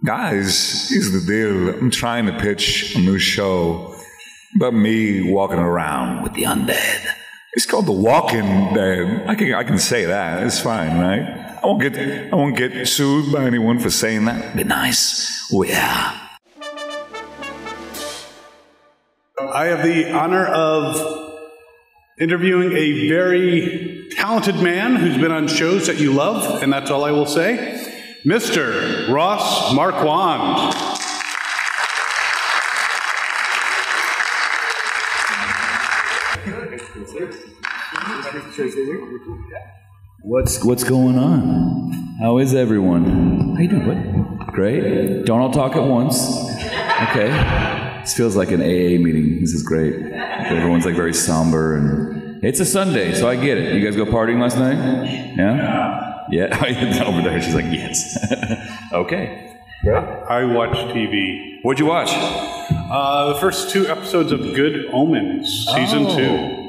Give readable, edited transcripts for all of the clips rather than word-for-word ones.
Guys, here's the deal. I'm trying to pitch a new show about me walking around with the undead. It's called The Walking Dead. I can say that. It's fine, right? I won't get sued by anyone for saying that. Be nice. Oh, yeah. I have the honor of interviewing a very talented man who's been on shows that you love, and that's all I will say. Mr. Ross Marquand. What's going on? How is everyone? How you doing, bud? Great. Don't all talk at once. Okay. This feels like an AA meeting. This is great. Everyone's like very somber, and it's a Sunday, so I get it. You guys go partying last night? Yeah? Yeah. Over there, she's like, yes. Okay. Great. I watch TV. What'd you watch? The first 2 episodes of Good Omens, season 2.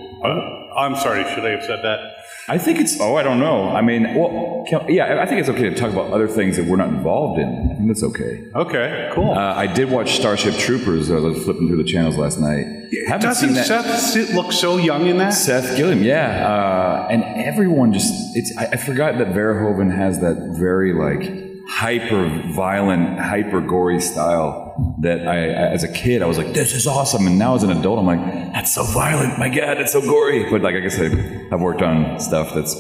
I'm sorry, should I have said that? I think it's, I don't know. I mean, well, I think it's okay to talk about other things that we're not involved in. I think that's okay. Okay, cool. I did watch Starship Troopers. I was flipping through the channels last night. Doesn't Seth look so young in that? Seth Gilliam, yeah. And everyone just, I forgot that Verhoeven has that very, like, hyper-violent, hyper-gory style that as a kid, I was like, this is awesome. And now as an adult, I'm like, that's so violent. My God, that's so gory. But like, I guess I've worked on stuff that's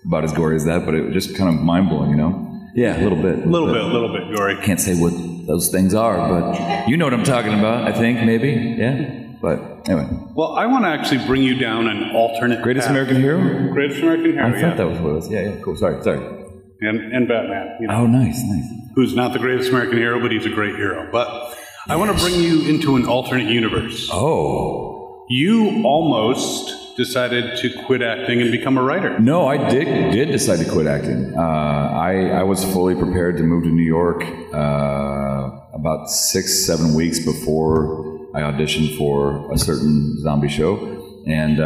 about as gory as that, but it was just kind of mind-blowing, you know? Yeah, a little bit. A little bit gory. Can't say what those things are, but you know what I'm talking about, I think, maybe. Yeah. But anyway. Well, I want to actually bring you down an alternate Greatest path. American Hero? Greatest American Hero, I thought that was what it was. Yeah, cool. Sorry. And Batman. You know, oh, nice. Who's not the greatest American hero, but he's a great hero. But I want to bring you into an alternate universe. Oh. You almost decided to quit acting and become a writer. No, I did decide to quit acting. I was fully prepared to move to New York about 6-7 weeks before I auditioned for a certain zombie show. And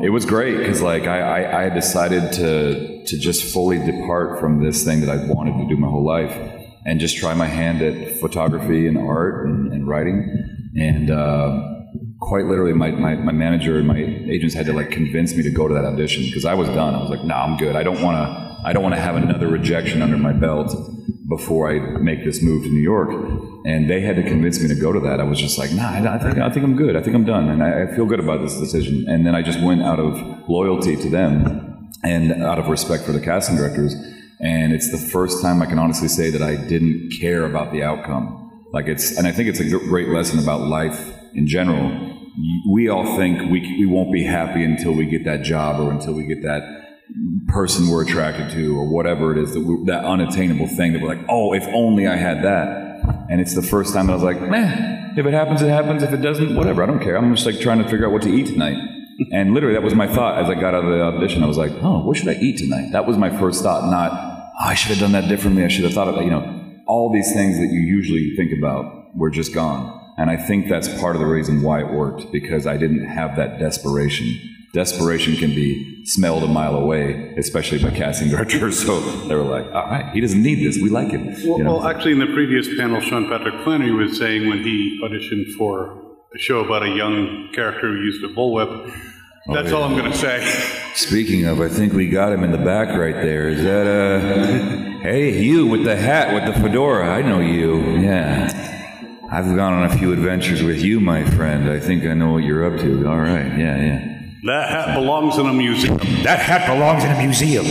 it was great because like I had decided to just fully depart from this thing that I'd wanted to do my whole life and just try my hand at photography and art and writing. And quite literally my manager and my agents had to like convince me to go to that audition because I was done. I was like, no, I'm good. I don't want to have another rejection under my belt before I make this move to New York. And they had to convince me to go to that. I was just like, nah, I think I'm good. I think I'm done. And I feel good about this decision. And then I just went out of loyalty to them and out of respect for the casting directors. And it's the first time I can honestly say that I didn't care about the outcome. And I think it's a great lesson about life in general. We all think we won't be happy until we get that job or until we get that person we're attracted to or whatever it is, that unattainable thing that we're like, oh, if only I had that. And it's the first time that I was like, if it happens, it happens. If it doesn't, whatever, I don't care. I'm just like trying to figure out what to eat tonight. And literally that was my thought as I got out of the audition. I was like, oh, what should I eat tonight? That was my first thought, not, I should have done that differently. I should have thought of that. You know, all these things that you usually think about were just gone. And I think that's part of the reason why it worked, because I didn't have that desperation. Desperation can be smelled a mile away, especially by casting directors. So they were like, all right, he doesn't need this. We like him. Well, actually, in the previous panel, Sean Patrick Flannery was saying when he auditioned for a show about a young character who used a bullwhip. That's all I'm going to say. Speaking of, I think we got him in the back right there. Is that, hey, you with the hat, with the fedora. I know you. Yeah. I've gone on a few adventures with you, my friend. I think I know what you're up to. All right. Yeah. That hat belongs in a museum. That hat belongs in a museum.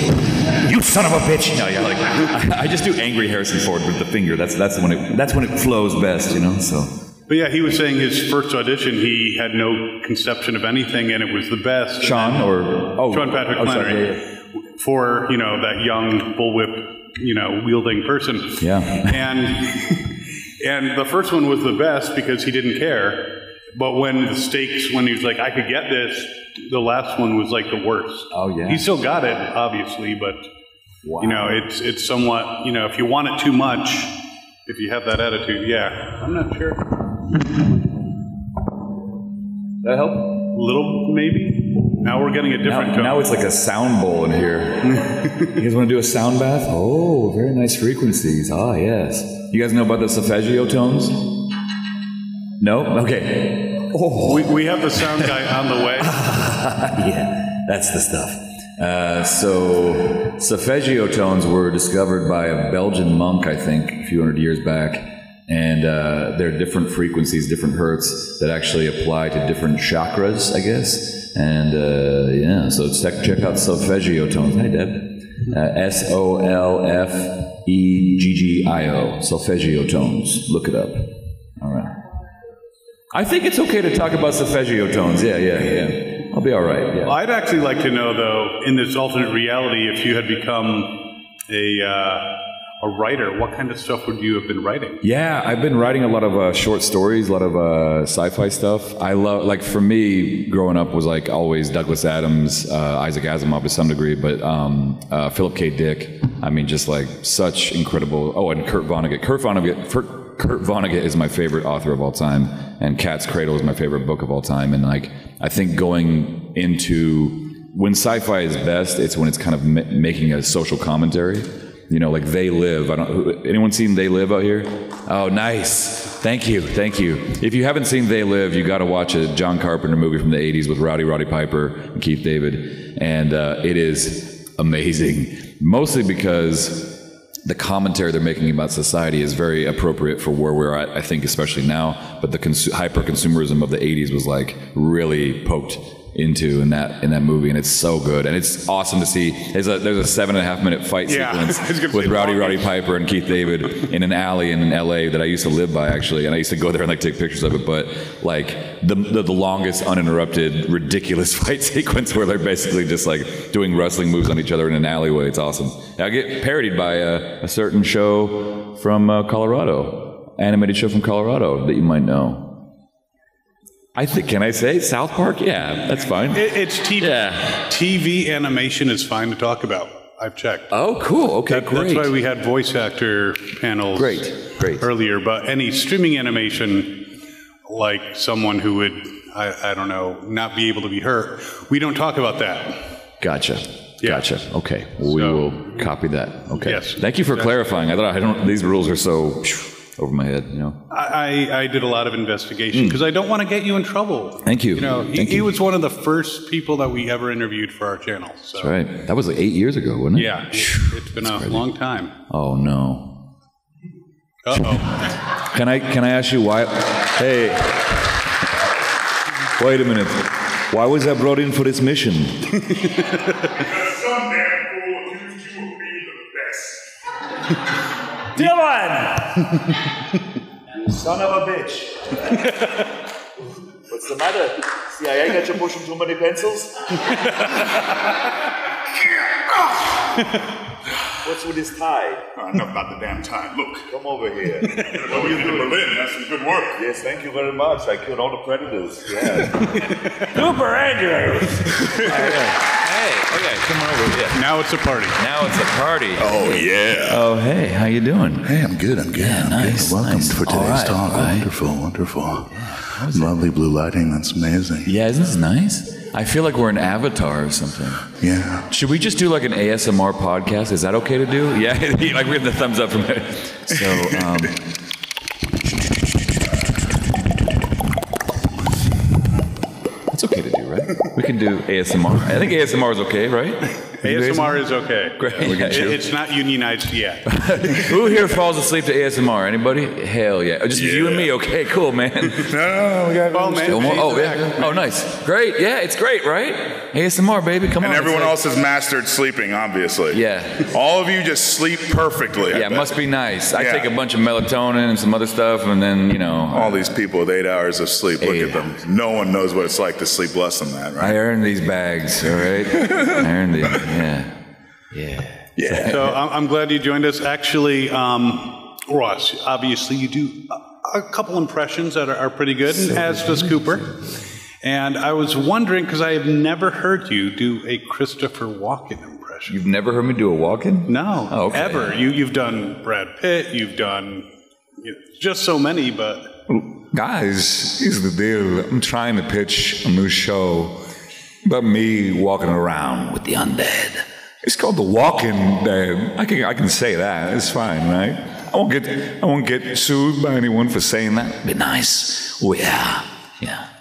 You son of a bitch. No, yeah, like I just do angry Harrison Ford with the finger. That's when it flows best, you know. So. But yeah, he was saying his first audition, he had no conception of anything, and it was the best. Sean Patrick Flannery for that young bullwhip wielding person. Yeah. And the first one was the best because he didn't care. But when he was like, I could get this, the last one was like the worst. Oh, yeah. He still got it, obviously, but, it's somewhat, if you want it too much, if you have that attitude, yeah. I'm not sure. That help? A little, maybe. Now we're getting a different tone. Now it's like a sound bowl in here. You guys want to do a sound bath? Oh, very nice frequencies. Ah, yes. You guys know about the solfeggio tones? No? Okay. Oh. We have the sound guy on the way. Yeah, that's the stuff. So solfeggio tones were discovered by a Belgian monk, I think, a few hundred years back. And there are different frequencies, different hertz that actually apply to different chakras, I guess. And yeah, so check out solfeggio tones. Hi, Deb. SOLFEGGIO, solfeggio tones. Look it up. All right. I think it's okay to talk about solfeggio tones. Yeah. I'll be all right. Yeah. Well, I'd actually like to know, though, in this alternate reality, if you had become a writer, what kind of stuff would you have been writing? Yeah, I've been writing a lot of short stories, a lot of sci-fi stuff. I love, like, for me, growing up was like always Douglas Adams, Isaac Asimov to some degree, but Philip K. Dick. I mean, just like such incredible. Oh, and Kurt Vonnegut. Kurt Vonnegut is my favorite author of all time, and Cat's Cradle is my favorite book of all time. And like, I think going into when sci-fi is best, it's when it's kind of making a social commentary. You know, like They Live. Anyone seen They Live out here? Oh, nice. Thank you. If you haven't seen They Live, you got to watch a John Carpenter movie from the 80s with Roddy Piper and Keith David. And it is amazing. Mostly because the commentary they're making about society is very appropriate for where we're at, I think, especially now. But the hyper-consumerism of the 80s was like really poked into in that movie, and it's so good, and it's awesome to see. There's a 7.5 minute fight sequence with Roddy Piper and Keith David in an alley in LA that I used to live by, actually, and I used to go there and like take pictures of it. But like the longest uninterrupted ridiculous fight sequence where they're basically just like doing wrestling moves on each other in an alleyway. It's awesome. I get parodied by a certain show from Colorado, animated show from Colorado that you might know. I think, can I say South Park? Yeah, that's fine. It's TV. Yeah. TV animation is fine to talk about. I've checked. Oh, cool. Okay, great. That's why we had voice actor panels great. earlier. But any streaming animation, like someone who would, I don't know, not be able to be hurt, we don't talk about that. Gotcha. Yeah. Gotcha. Okay. Well, we will copy that. Okay. Yes. Thank you for clarifying. I thought these rules are so over my head, you know. I did a lot of investigation because I don't want to get you in trouble. Thank you. You know, he was one of the first people that we ever interviewed for our channel. So. That's right. That was like 8 years ago, wasn't it? Yeah, it's been a long time. Oh no. Uh-oh. Can I ask you why? Hey, wait a minute. Why was I brought in for this mission? Because some damn fool accused you of being the best. Dylan! Son of a bitch. What's the matter? CIA got you pushing too many pencils? What's with his tie? Enough about the damn time. Look. Come over here. What you did in Berlin, that's some good work. Yes, thank you very much. I killed all the predators. Yeah. Super Andrew! Hey, okay, come on over. Yeah. Now it's a party. Oh, yeah. Oh, hey, how you doing? Hey, I'm good. Yeah, nice. Welcome nice. for today's right, talk. Wonderful. Yeah, lovely blue lighting. That's amazing. Yeah, isn't this nice? I feel like we're an Avatar or something. Yeah. Should we just do like an ASMR podcast? Is that okay to do? Yeah, like we have the thumbs up from it. So, that's okay to do, right? We can do ASMR. I think ASMR is okay, right? ASMR is okay. Great. It's not unionized yet. Who here falls asleep to ASMR? Anybody? Hell yeah. Just you and me. Okay, cool, man. No, we got Oh, man. Oh, yeah. Oh, nice. Great. Yeah, it's great, right? ASMR, baby. Come on. And everyone It's else has mastered sleeping, obviously. Yeah. All of you just sleep perfectly. Yeah, it must be nice. I take a bunch of melatonin and some other stuff, and then, you know. All these people with 8 hours of sleep, look 8 at them. No one knows what it's like to sleep less than that, right? I earned these bags, all right? I earned it. Yeah. So I'm glad you joined us. Actually, Ross, obviously you do a couple impressions that are pretty good, and as does Cooper. And I was wondering, because I have never heard you do a Christopher Walken impression. You've never heard me do a walk-in? No, Oh, okay. ever. You've done Brad Pitt, you've done just so many, but... Guys, here's the deal. I'm trying to pitch a new show, but me walking around with the undead. It's called The Walking Dead. I can say that. It's fine, right? I won't get sued by anyone for saying that. Be nice. Oh yeah.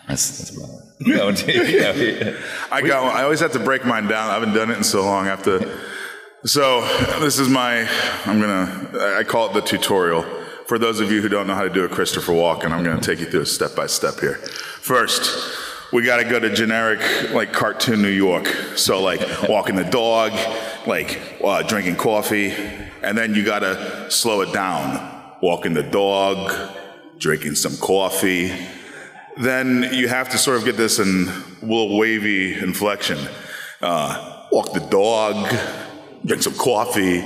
That's about it. I always have to break mine down. I haven't done it in so long. So this is I call it the tutorial. For those of you who don't know how to do a Christopher Walken, I'm going to take you through a step-by-step here. First, we got to go to generic, like, cartoon New York. So, like, walking the dog, like, drinking coffee, and then you got to slow it down. Walking the dog, drinking some coffee. Then you have to sort of get this in a little wavy inflection. Walk the dog, drink some coffee.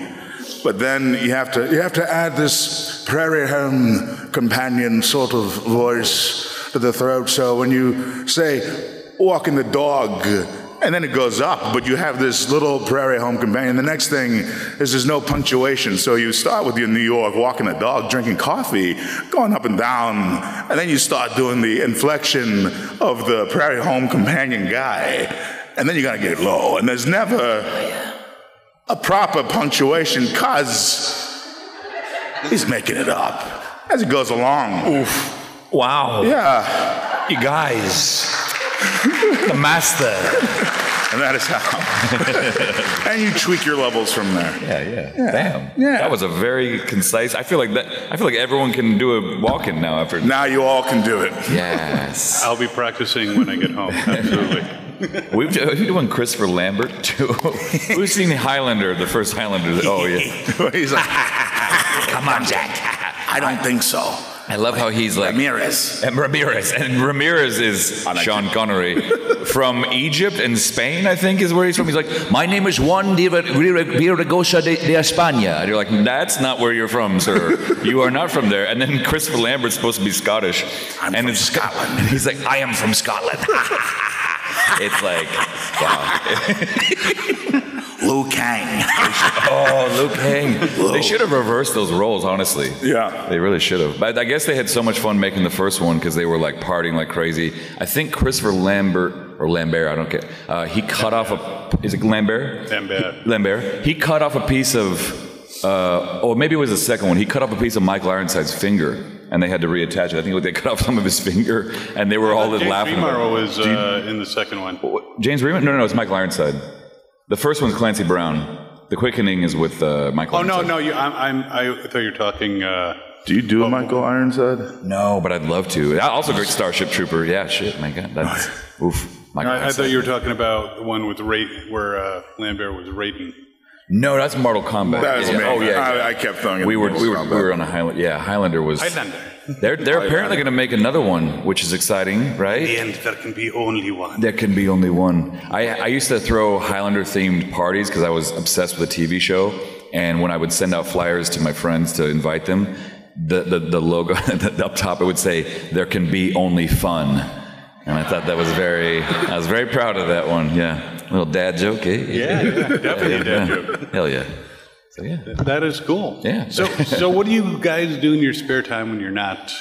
But then you have to add this prairie home companion sort of voice to the throat. So when you say walking the dog, and then it goes up, but you have this little prairie home companion. The next thing is there's no punctuation. So you start with your New York, walking the dog, drinking coffee, going up and down, and then you start doing the inflection of the prairie home companion guy. And then you gotta get it low. And there's never a proper punctuation, cause he's making it up as he goes along. Oof. Wow. Yeah. You guys. The master. And that is how. And you tweak your levels from there. Yeah. Damn. Yeah. That was a very concise. I feel like everyone can do a walk-in now after. Now you all can do it. Yes. I'll be practicing when I get home. Absolutely. We've doing Christopher Lambert too. We've seen Highlander, the first Highlander. Oh yeah. He's like, Come on, Jack. I don't think so. I love how he's like Ramirez. And Ramirez is Sean Connery from Egypt and Spain, I think, is where he's from. He's like, my name is Juan de Viragosa de España. And you're like, that's not where you're from, sir. You are not from there. And then Christopher Lambert's supposed to be Scottish. I'm from Scotland. And he's like, I am from Scotland. It's like, wow. Liu Kang. Liu Kang. They should have reversed those roles, honestly. Yeah. They really should have. But I guess they had so much fun making the first one because they were like partying like crazy. I think Christopher Lambert, or Lambert, I don't care. He cut off is it Lambert? Lambert. He cut off a piece of, or maybe it was the second one. He cut off a piece of Michael Ironside's finger. And they had to reattach it. I think they cut off some of his finger, and they were all laughing. James Remar was in the second one. James Remar? No, it's Michael Ironside. The first one's Clancy Brown. The Quickening is with Michael Ironside. No, I thought you were talking... Do you do a Michael Ironside? No, but I'd love to. Also great Starship Trooper. Yeah, shit, my God. That's... oof. I thought you were talking about the one with where Lambert was raping. No, that's Mortal Kombat. That was me. Oh yeah, I kept throwing. We were on a Highlander. Yeah, Highlander was. They're apparently going to make another one, which is exciting, right? And there can be only one. There can be only one. I used to throw Highlander themed parties because I was obsessed with the TV show, and when I would send out flyers to my friends to invite them, the logo up top it would say "There can be only fun." And I thought I was very proud of that one. Yeah. Little dad joke, eh? Yeah, definitely a dad joke. Hell yeah. So yeah. That is cool. Yeah. So what do you guys do in your spare time when you're not,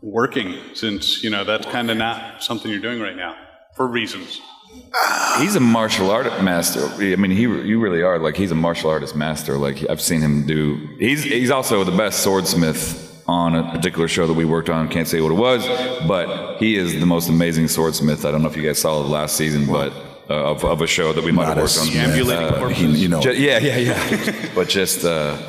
working? Since, that's kind of not something you're doing right now for reasons. He's a martial art master. I mean, you really are. Like, he's a martial artist master. Like, I've seen him do. He's also the best swordsmith on a particular show that we worked on. Can't say what it was, but he is the most amazing swordsmith. I don't know if you guys saw the last season, but of a show that we might have worked on. Ambulating corpses. Yeah. But just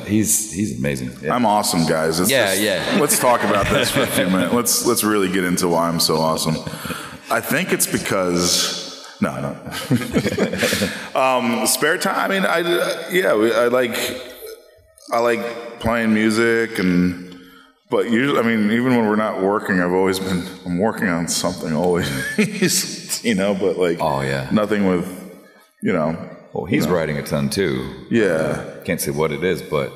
he's amazing. Yeah. I'm awesome, guys. Let's talk about this for a few minutes. Let's really get into why I'm so awesome. I think it's because no, I don't. Spare time. I mean, I like playing music and. But usually, I mean, even when we're not working, I'm working on something always, but like, oh yeah, nothing with, Well, he's writing a ton too. Yeah. Can't say what it is, but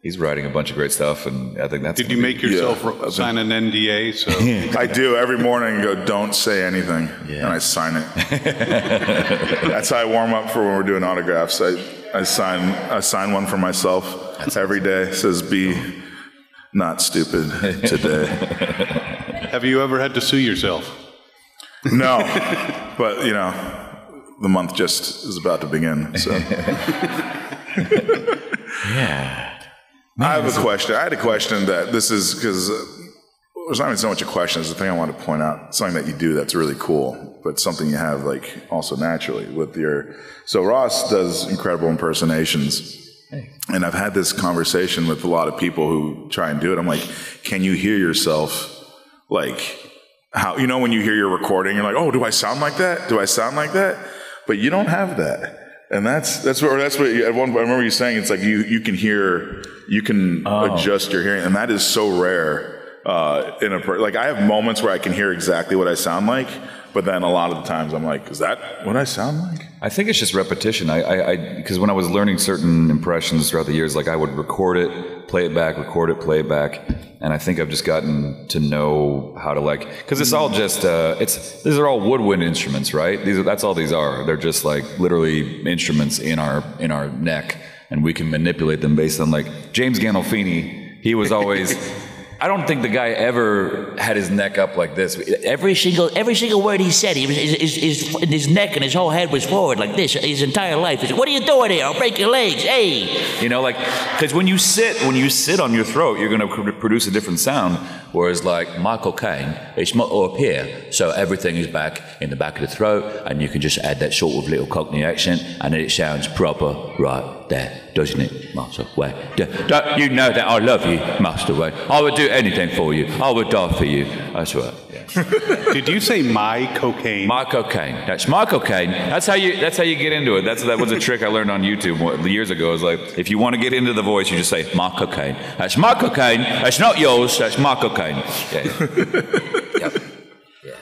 he's writing a bunch of great stuff, and I think that's... Did you make yourself sign an NDA? So I do. Every morning I go, don't say anything, and I sign it. That's how I warm up for when we're doing autographs. I sign one for myself every day. It says, be... not stupid today. Have you ever had to sue yourself? No, but you know, the month just is about to begin. So, Yeah. I have a question. I had a question that this is because there's not even so much a question. It's the thing I want to point out. Something that you do that's really cool, but something you have like also naturally with your. So Ross does incredible impersonations. Hey. And I've had this conversation with a lot of people who try and do it. I'm like, can you hear yourself like how, you know, when you hear your recording, you're like, oh, do I sound like that? Do I sound like that? But you don't have that. And that's what at one point, I remember you saying, it's like you can hear, you can adjust your hearing. And that is so rare. Like I have moments where I can hear exactly what I sound like, but then a lot of the times I'm like, is that what I sound like? I think it's just repetition. Because when I was learning certain impressions throughout the years, like I would record it, play it back, record it, play it back. And I think I've just gotten to know how to because it's all just, these are all woodwind instruments, right? That's all these are. They're just like literally instruments in our neck, and we can manipulate them based on like James Gandolfini. He was always, I don't think the guy ever had his neck up like this. Every single word he said, his neck and his whole head was forward like this his entire life. He said, "What are you doing here? I'll break your legs." Hey, you know, like because when you sit on your throat, you're going to produce a different sound. Whereas like Michael Caine, it's more up here, so everything is back in the back of the throat, and you can just add that sort of little Cockney accent, and it sounds proper right there, doesn't it, Master Wayne? Don't you know that I love you, Master Wayne? I would do anything for you. I would die for you. That's right. Yeah. Did you say my cocaine? My cocaine. That's my cocaine. That's how you get into it. That was a trick I learned on YouTube years ago. It was like, if you want to get into the voice, you just say, my cocaine. That's my cocaine. That's not yours. That's my cocaine. Yeah. Yep. Yeah.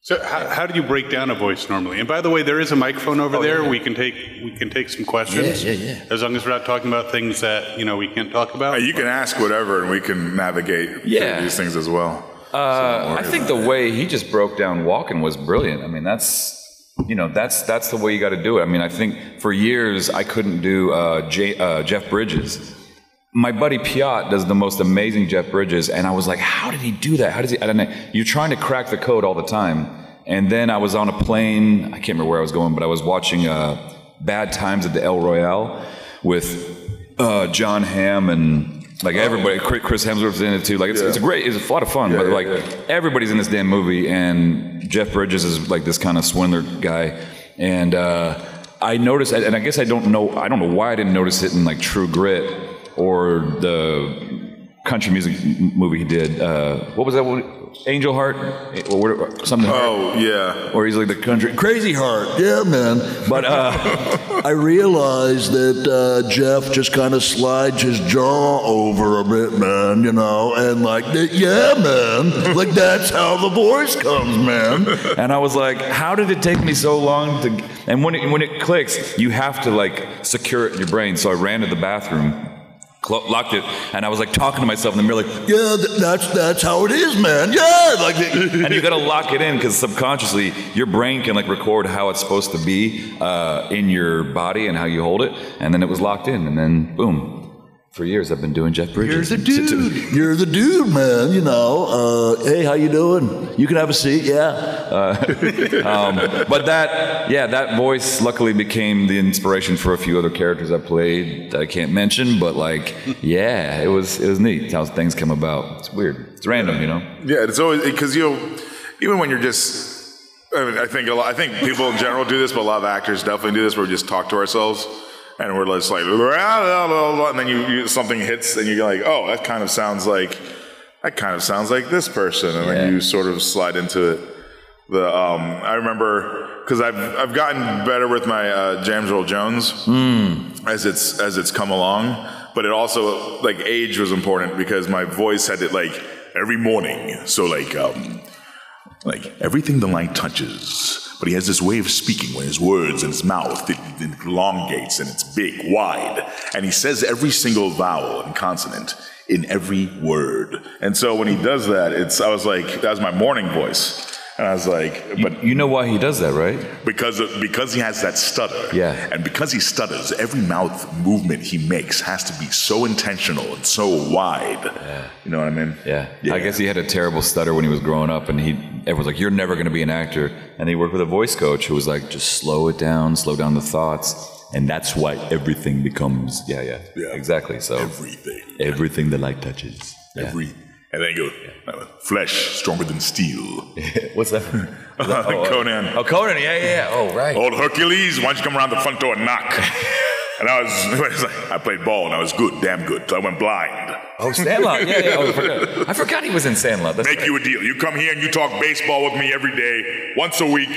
So how do you break down a voice normally? And by the way, there is a microphone over there. Yeah. We can take some questions. Yeah. As long as we're not talking about things that we can't talk about. You can ask whatever, and we can navigate through these things as well. I think the way he just broke down walking was brilliant. I mean, that's the way you got to do it. I mean, I think for years I couldn't do Jeff Bridges. My buddy Piot does the most amazing Jeff Bridges, and I was like, how did he do that? How does he? I don't know. You're trying to crack the code all the time. And then I was on a plane. I can't remember where I was going, but I was watching Bad Times at the El Royale with John Hamm and. Like everybody, Chris Hemsworth's in it too. Like it's a lot of fun. But like everybody's in this damn movie, and Jeff Bridges is like this kind of swindler guy. And I noticed, and I guess I don't know why I didn't notice it in like True Grit or the country music movie he did. What was that one? Angel Heart or something. Oh yeah. Or he's like the country Crazy Heart. Yeah, man. But I realized that Jeff just kind of slides his jaw over a bit, man. And like, yeah, man. Like that's how the voice comes, man. And I was like, how did it take me so long to? And when it clicks, you have to like secure it in your brain. So I ran to the bathroom. Locked it, and I was like talking to myself in the mirror, like, yeah, that's how it is, man. Yeah, like, and you got to lock it in because subconsciously your brain can like record how it's supposed to be in your body and how you hold it, and then it was locked in, and then boom. For years, I've been doing Jeff Bridges. You're the dude. You're the dude, man. Hey, how you doing? You can have a seat, yeah. But that voice luckily became the inspiration for a few other characters I played that I can't mention. But like, it was neat how things come about. It's weird. It's random, Yeah, it's always because even when you're just. I mean, I think people in general do this, but a lot of actors definitely do this, where we just talk to ourselves. And we're just like, and then you something hits, and you're like, oh, that kind of sounds like this person, and then you sort of slide into it. I remember because I've gotten better with my James Earl Jones as it's come along, but it also like age was important because my voice had it like every morning, so like everything the light touches. But he has this way of speaking where his words and his mouth, it elongates and it's big, wide. And he says every single vowel and consonant in every word. And so when he does that, I was like, that was my morning voice. And I was like, but You know why he does that, right? because he has that stutter. Yeah. And because he stutters, every mouth movement he makes has to be so intentional and so wide. Yeah. You know what I mean? Yeah. I guess he had a terrible stutter when he was growing up, and everyone's like, "You're never going to be an actor." And he worked with a voice coach who was like, "Just slow down the thoughts." And that's why everything becomes, yeah, exactly. So everything the light touches. Yeah. And then you go, flesh stronger than steel. What's that? Conan. Oh, Conan, yeah. Oh, right. Old Hercules, why don't you come around the front door and knock? And I played ball and I was good, damn good. So I went blind. Oh, Sandlot, yeah. Oh, I forgot he was in Sandlot. That's Make you a deal. You come here and you talk baseball with me every day, once a week,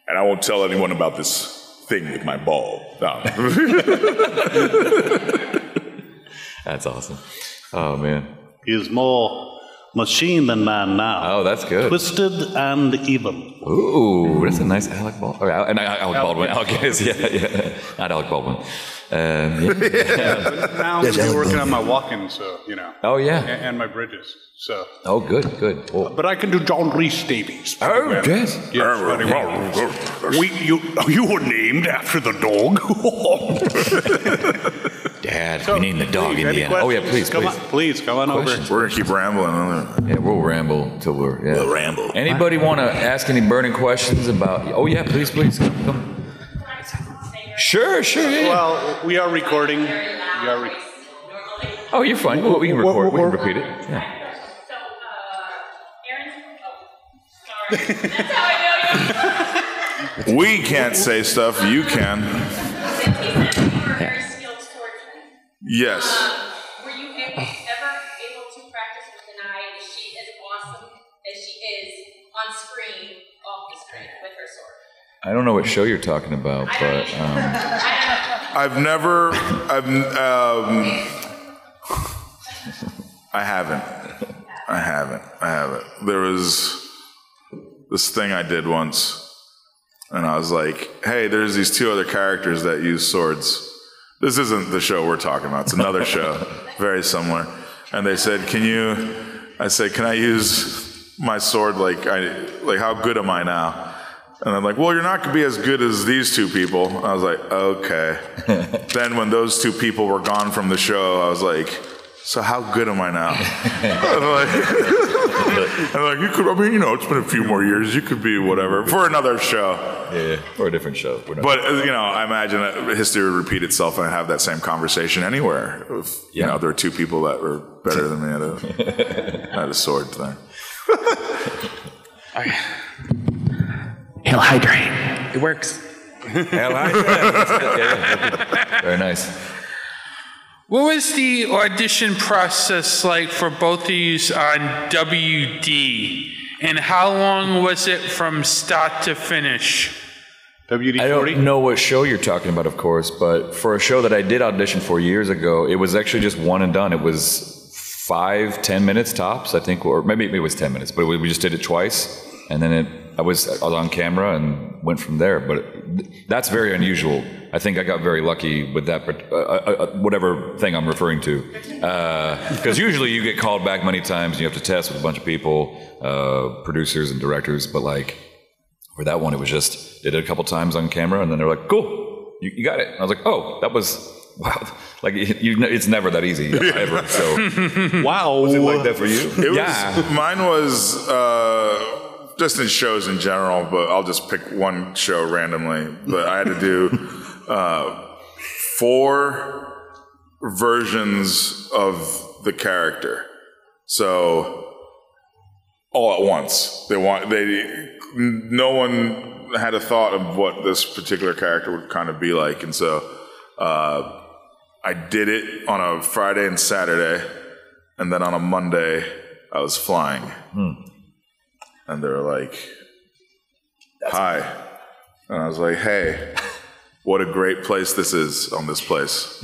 and I won't tell anyone about this thing with my ball. No. That's awesome. Oh, man. He is more machine than man now. Oh, that's good. Twisted and evil. Ooh, that's a nice Alec Baldwin. Alec Baldwin. Okay, yeah. Not Alec Baldwin. Now I'm gonna be working on my walk-in, so, you know. Oh, yeah. And my bridges, so. Oh, good. Oh, But I can do John Rhys Davies. good. Yes, very well. You were named after the dog. Dad, we named the dog Any Indiana. Oh, yeah, please. Please, come on over. We're going to keep rambling. Yeah, we'll ramble till we're, yeah. We'll ramble. Anybody want to ask any burning questions about, oh, yeah, please. Come. Sure, yeah. Well, we are recording. Oh, you're fine. Well, we can record. We can repeat it. Yeah. Aaron's. Sorry. That's how I know you. We can't say stuff. You can. Very skilled swordsman. Yes. Were you ever able to practice with Denai? Is she as awesome as she is on screen, off the screen, with her sword? I don't know what show you're talking about, but I haven't. There was this thing I did once, and I was like, hey, there's these two other characters that use swords. This isn't the show we're talking about. It's another show, very similar. And they said, I said, can I use my sword? Like how good am I now? And I'm like, well, you're not going to be as good as these two people. I was like, okay. Then when those two people were gone from the show, I was like, so how good am I now? I'm like, you could, I mean, you know, it's been a few more years. You could be whatever for another show. yeah, for a different show. But, you know, I imagine that history would repeat itself and I'd have that same conversation anywhere. If, you know, there were two people that were better than me at a sword thing. Hail hydrate. It works. Very nice. What was the audition process like for both of you on WD? And how long was it from start to finish? WD-40? I don't know what show you're talking about, of course, but for a show that I did audition for years ago, it was actually just one and done. It was 5-10 minutes tops, I think, or maybe it was 10 minutes, but we just did it twice. And then I was on camera and went from there. But that's very unusual. I think I got very lucky with that, whatever thing I'm referring to. Because usually you get called back many times and you have to test with a bunch of people, producers and directors. But like for that one, it was just, did it a couple times on camera and then they're like, cool, you got it. And I was like, oh, that was, wow. Like, it's never that easy, ever. So, wow. Was it like that for you? Mine was just in shows in general, but I'll just pick one show randomly. But I had to do 4 versions of the character. So all at once. No one had a thought of what this particular character would kind of be like. And so I did it on a Friday and Saturday, and then on a Monday I was flying. And they were like, hi. And I was like, hey, what a great place this is on this place.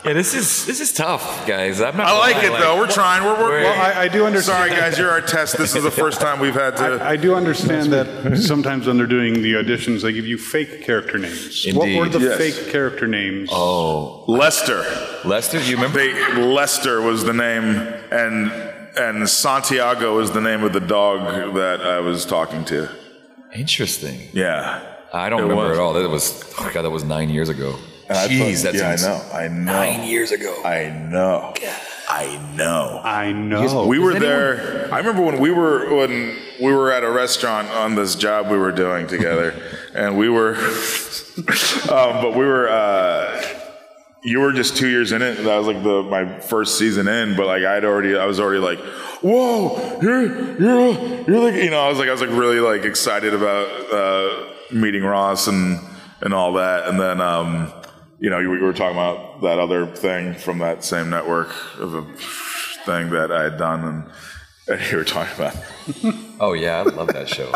Yeah, this is tough, guys. I'm not. I like it though. We're trying. We're well, I do understand. Sorry, guys. You're our test. This is the first time we've had to. I do understand that sometimes when they're doing the auditions, they give you fake character names. Indeed. What were the Yes. fake character names? Oh, Lester. Lester, do you remember? Lester was the name, and and Santiago is the name of the dog that I was talking to. Interesting. Yeah. I don't remember at all. That was 9 years ago. Jeez, that's I know. 9 years ago. I know. I know. We were there. I remember when we were at a restaurant on this job we were doing together, and we were, but we were. You were just 2 years in it. That was like my first season in, but like I was already like, whoa, you're like, I was like really like excited about meeting Ross and all that, and then we were talking about that other thing from that same network of a thing that I had done, and you were talking about. Oh yeah, I love that show.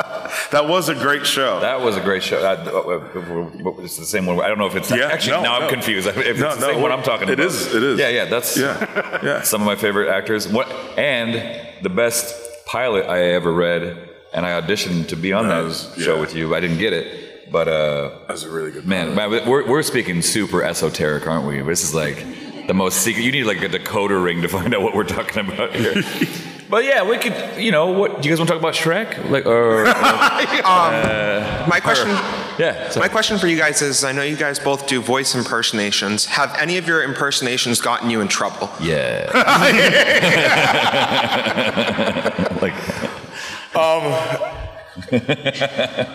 That was a great show. That was a great show. It's the same one. I don't know if it's I'm confused. If it's the same one I'm talking about. It is. Yeah. That's some of my favorite actors. And the best pilot I ever read, and I auditioned to be on that show with you. I didn't get it, but that was a really good man. We're speaking super esoteric, aren't we? This is like the most secret. You need like a decoder ring to find out what we're talking about here. But yeah, we could. What do you guys want to talk about? Shrek? Like, my question. My question for you guys is: I know you guys both do voice impersonations. Have any of your impersonations gotten you in trouble? Yeah.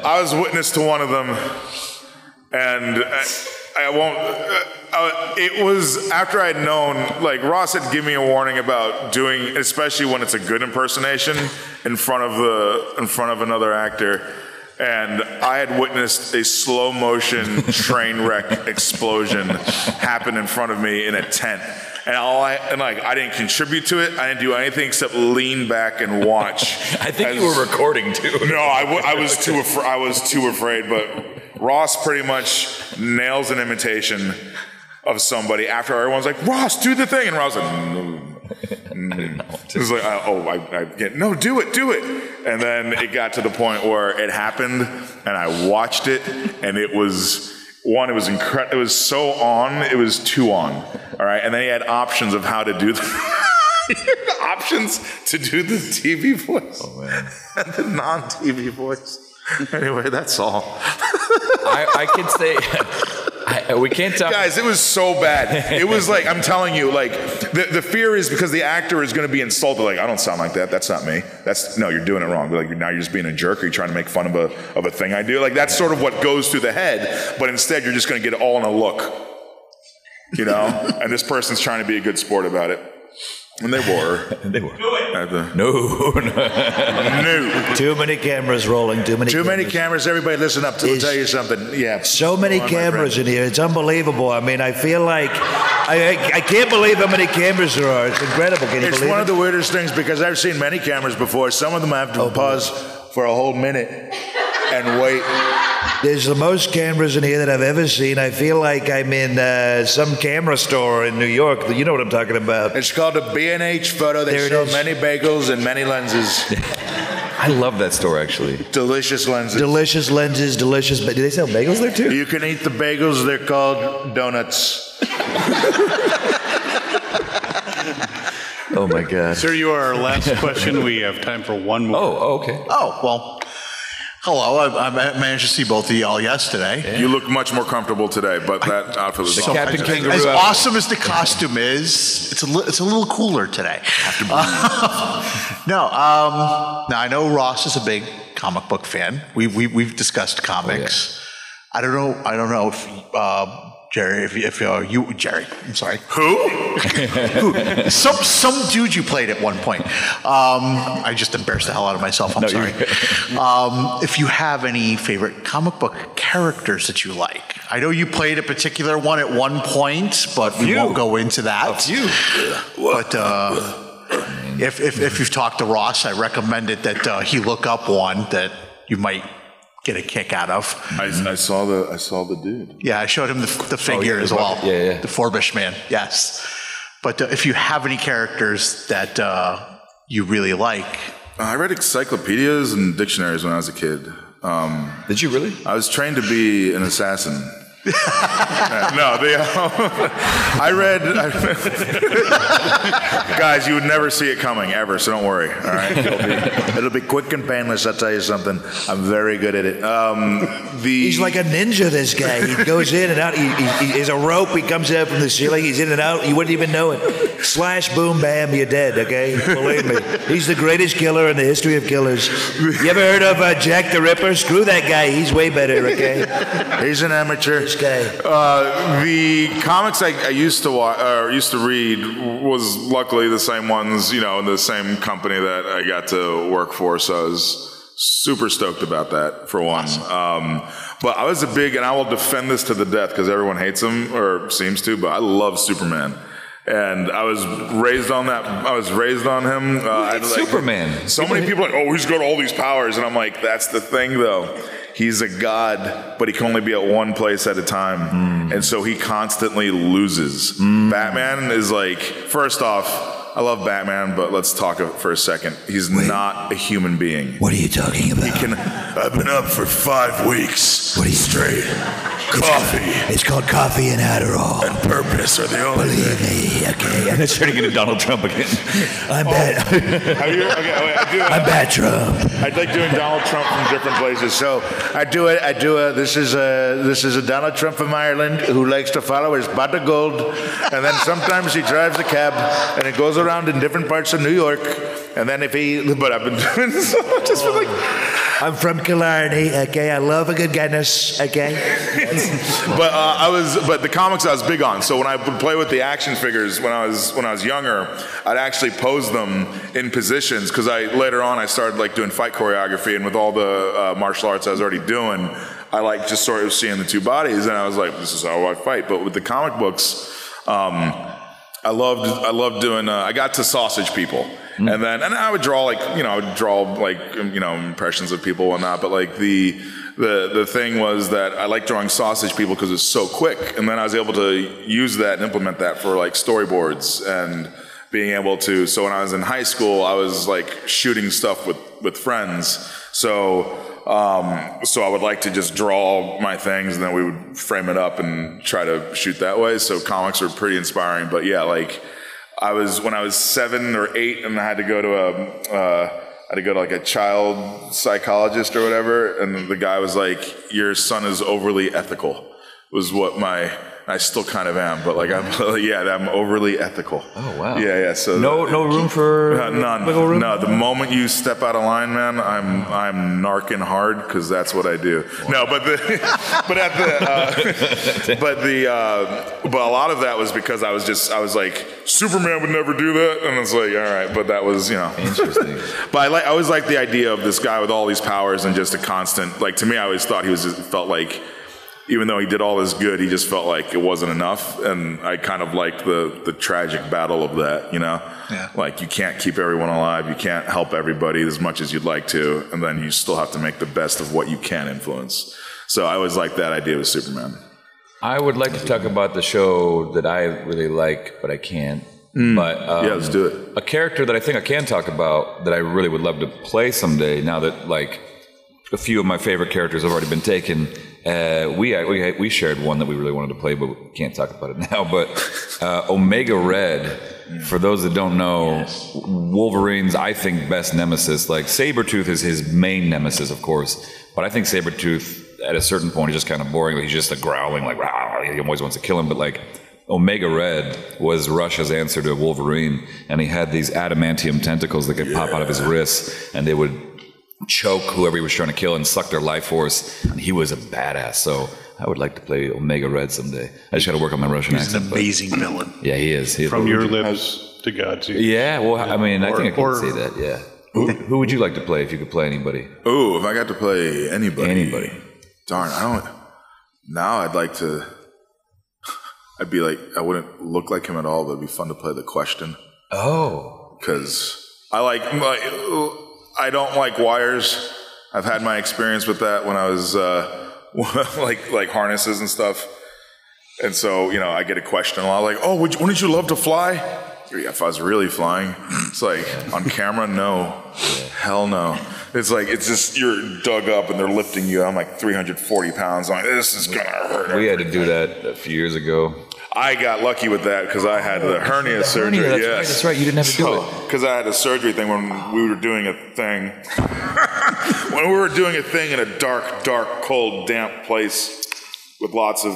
I was witness to one of them, and I won't. It was after I'd known, like Ross had given me a warning about doing, especially when it's a good impersonation in front of another actor, and I had witnessed a slow motion train wreck explosion happen in front of me in a tent. And I didn't contribute to it. I didn't do anything except lean back and watch. I think you were recording too. No, I was too afraid. But Ross pretty much nails an imitation of somebody after everyone's like, Ross, do the thing, and Ross was like, no. It was like, I get no, do it. And then it got to the point where it happened, and I watched it, and it was. One, it was incredible. It was so on. It was too on. All right, and then he had options of how to do the options to do the TV voice and the non-TV voice. Anyway, that's all. I can say we can't talk. Guys, it was so bad. It was like, I'm telling you, like the fear is because the actor is going to be insulted. Like, I don't sound like that. That's not me. No, you're doing it wrong. Like now you're just being a jerk. Or you're trying to make fun of a thing I do. Like that's sort of what goes through the head. But instead, you're just going to get it all in a look. And this person's trying to be a good sport about it. And they were. Do it. No. Too many cameras rolling. Too many cameras. Everybody listen up. I'll tell you something. Yeah. So many cameras in here. It's unbelievable. I mean, I feel like I can't believe how many cameras there are. It's incredible. Can you it's believe one it? of the weirdest things because I've seen many cameras before. Some of them I have to pause for a whole minute and wait. There's the most cameras in here that I've ever seen. I feel like I'm in some camera store in New York. You know what I'm talking about. It's called a B&H photo. They show many bagels and many lenses. I love that store, actually. Delicious lenses. Delicious lenses, delicious. But do they sell bagels there, too? You can eat the bagels. They're called donuts. Oh, my God. Sir, you are our last question. We have time for one more. Oh, okay. Oh, well... Hello, I managed to see both of y'all yesterday. Yeah. You look much more comfortable today, but that outfit was awesome. Captain Kangaroo. As awesome as the costume is, it's a little cooler today. Now I know Ross is a big comic book fan. We've discussed comics. Oh, yeah. I don't know if Jerry, if you Jerry, I'm sorry. Who? Some dude you played at one point. I just embarrassed the hell out of myself. I'm sorry. If you have any favorite comic book characters that you like, I know you played a particular one at one point, but we won't go into that. A few. But if you've talked to Ross, I recommend it that he look up one that you might get a kick out of. I saw the dude. Yeah, I showed him the figure as well. Yeah. The Forbish man. Yes. But if you have any characters that you really like, I read encyclopedias and dictionaries when I was a kid. Did you really? I was trained to be an assassin. I read. Guys, you would never see it coming ever, so don't worry. All right, It'll be quick and painless. I'll tell you something. I'm very good at it. He's like a ninja. This guy. He goes in and out. He is a rope. He comes out from the ceiling. He's in and out. You wouldn't even know it. Slash, boom, bam, you're dead. Okay, believe me. He's the greatest killer in the history of killers. You ever heard of Jack the Ripper? Screw that guy. He's way better. Okay, he's an amateur. This guy. The comics I used to watch, or used to read was luckily the same ones, you know, in the same company that I got to work for. So I was super stoked about that, for one. But I was a big, and I will defend this to the death because everyone hates him or seems to, but I love Superman. And I was raised on that. I was raised on him. Superman. So many people are like, oh, he's got all these powers. And I'm like, that's the thing, though. He's a god, but he can only be at one place at a time. And so he constantly loses. Batman is like, first off, I love Batman, but let's talk for a second. He's not a human being. What are you talking about? I've been up for 5 weeks. What are you straight? Coffee. It's called coffee and Adderall. And purpose are the only Believe me, okay. That's turning into Donald Trump again. I'm bad. I'm bad Trump. I like doing Donald Trump from different places. So this is a Donald Trump from Ireland who likes to follow his pot of gold, and then sometimes he drives a cab and it goes around in different parts of New York. And then but I've been doing so just for like. I'm from Killarney, okay? I love a good Guinness, okay? But the comics I was big on. So when I would play with the action figures when I was younger, I'd actually pose them in positions because later on I started like doing fight choreography, and with all the martial arts I was already doing, I like just sort of seeing the two bodies, and I was like, this is how I fight. But with the comic books, I loved doing. I got to sausage people. And I would draw impressions of people and whatnot. But like the thing was that I liked drawing sausage people because it's so quick. And then I was able to use that and implement that for like storyboards and being able to. So when I was in high school, I was like shooting stuff with friends. So I would like to just draw my things and then we would frame it up and try to shoot that way. So comics were pretty inspiring. But yeah, like. When I was 7 or 8, and I had to go to like a child psychologist or whatever, and the guy was like, "Your son is overly ethical," was what I still kind of am, but like I'm overly ethical. Oh wow. Yeah. So no room for none. Wiggle room? No, the moment you step out of line, man, I'm narking hard because that's what I do. Wow. No, but a lot of that was because I was like, Superman would never do that, and it's like, all right, but that was interesting. But I always liked the idea of this guy with all these powers and just a constant. Like to me, I always thought felt like. Even though he did all this good, he just felt like it wasn't enough. And I kind of liked the tragic battle of that, Yeah. Like you can't keep everyone alive. You can't help everybody as much as you'd like to. And then you still have to make the best of what you can influence. So I always liked that idea with Superman. I would like to talk about the show that I really like, but I can't. But yeah, let's do it. A character that I think I can talk about that I really would love to play someday, now that like a few of my favorite characters have already been taken. We shared one that we really wanted to play, but we can't talk about it now. But Omega Red, for those that don't know, Wolverine's, I think, best nemesis. Like Sabretooth is his main nemesis, of course, but I think Sabretooth at a certain point is just kind of boring. Like he's just a growling, like rah, he always wants to kill him. But like Omega Red was Russia's answer to Wolverine, and he had these adamantium tentacles that could pop out of his wrists, and they would choke whoever he was trying to kill and suck their life force. And he was a badass. So I would like to play Omega Red someday. I just got to work on my Russian accent. He's an amazing villain. Yeah, he is. From your lips to God's ears. Yeah, well, I mean, I think I can say that, yeah. Who would you like to play if you could play anybody? Ooh, if I got to play anybody. Anybody. Darn, now I'd like to, I'd be like, I wouldn't look like him at all, but it'd be fun to play The Question. Oh. Because I don't like wires. I've had my experience with that when I was like harnesses and stuff. And so, I get a question a lot like, oh, wouldn't you love to fly? If I was really flying. It's like, on camera, no. Hell no. It's like, it's just, you're dug up and they're lifting you. I'm like 340 pounds. I'm like, this is going to hurt. We had to do that a few years ago. I got lucky with that because I had the hernia surgery. That's right. You didn't have to do it. Because I had a surgery thing when we were doing a thing. When we were doing a thing in a dark, cold, damp place with lots of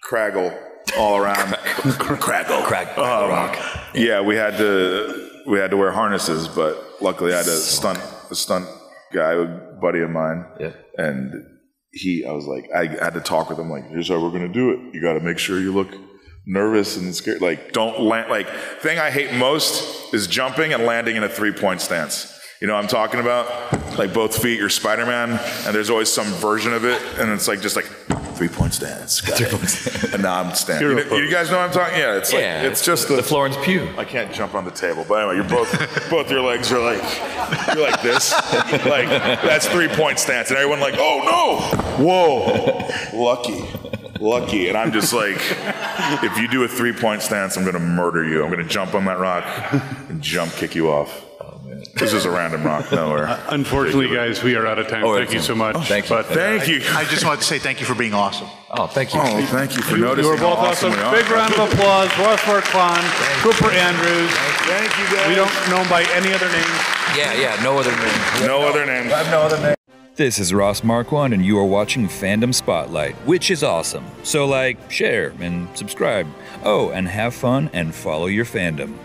craggle all around. Rock. Yeah, we had to wear harnesses, but luckily I had a stunt guy, a buddy of mine. Yeah. And I was like, I had to talk with him, like, here's how we're going to do it. You got to make sure you look nervous and scared. Like, don't land. Like, thing I hate most is jumping and landing in a 3-point stance. You know what I'm talking about? Like, both feet, you're Spider-Man, and there's always some version of it, and it's like, just like, 3-point stance. And now I'm standing. You guys know what I'm talking? Yeah, it's like, it's just the Florence Pugh. I can't jump on the table, but anyway, you're both your legs are like, you're like this. Like, that's 3-point stance, and everyone like, oh no, whoa, lucky. And I'm just like, if you do a 3-point stance, I'm gonna murder you. I'm gonna jump on that rock and jump kick you off. This is a random rock nowhere. Unfortunately, guys, we are out of time. Thank you so much. Thank you. Thank you. I just wanted to say thank you for being awesome. Oh, thank you. Oh, thank you for noticing. You were both how awesome. we are. Big round of applause. Ross Marquand, Cooper Andrews. Thank you, guys. We don't know him by any other names. Yeah, no other name. No other name. I have no other name. This is Ross Marquand, and you are watching Fandom Spotlight, which is awesome. So like, share, and subscribe. Oh, and have fun and follow your fandom.